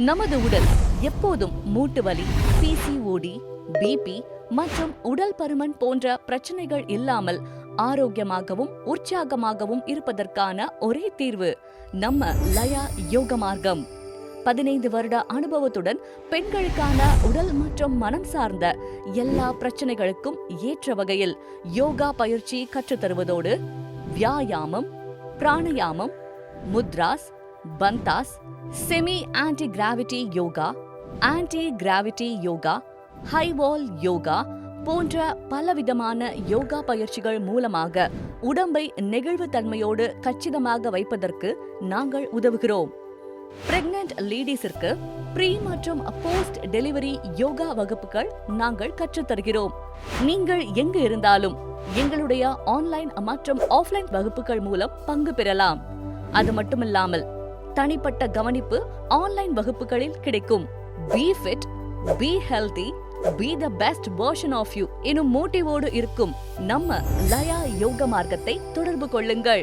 நமது உடல் எப்போதும் மூட்டு வலி, பிசிஓடி, பிபி மற்றும் உடல் பருமன் போன்ற பிரச்சனைகள் இல்லாமல் ஆரோக்கியமாகவும் உற்சாகமாகவும் இருப்பதற்கான ஒரே தீர்வு நம்ம லயா யோக மார்க்கம். 15 வருட அனுபவத்துடன் பெண்களுக்கான உடல் மற்றும் மனம் சார்ந்த எல்லா பிரச்சனைகளுக்கும் ஏற்ற வகையில் யோகா பயிற்சி கற்றுத்தருவதோடு வியாயாமம், பிராணயாமம், mudras, bandhas, semi anti gravity yoga, high wall yoga போன்ற பலவிதமான யோகா பயிற்சிகள் மூலமாக உடம்பை நெகிழ்வு தன்மையோடு கச்சிதமாக வைப்பதற்கு நாங்கள் உதவுகிறோம். பிரெக்னன்ட் லேடிஸிற்கு ப்ரீ மற்றும் போஸ்ட் டெலிவரி யோகா வகுப்புகள் நாங்கள் கற்றுத்தருகிறோம். நீங்கள் எங்கு இருந்தாலும் எங்களுடைய ஆன்லைன் மற்றும் ஆஃப்லைன் வகுப்புகள் மூலம் பங்கு பெறலாம். அது மட்டுமில்லாமல் தனிப்பட்ட கவனிப்பு ஆன்லைன் வகுப்புகளில் கிடைக்கும். Be fit, be healthy, be the best version of you எனும் மோட்டிவோடு இருக்கும் நம்ம லயா யோக மார்க்கத்தை தொடர்பு கொள்ளுங்கள்.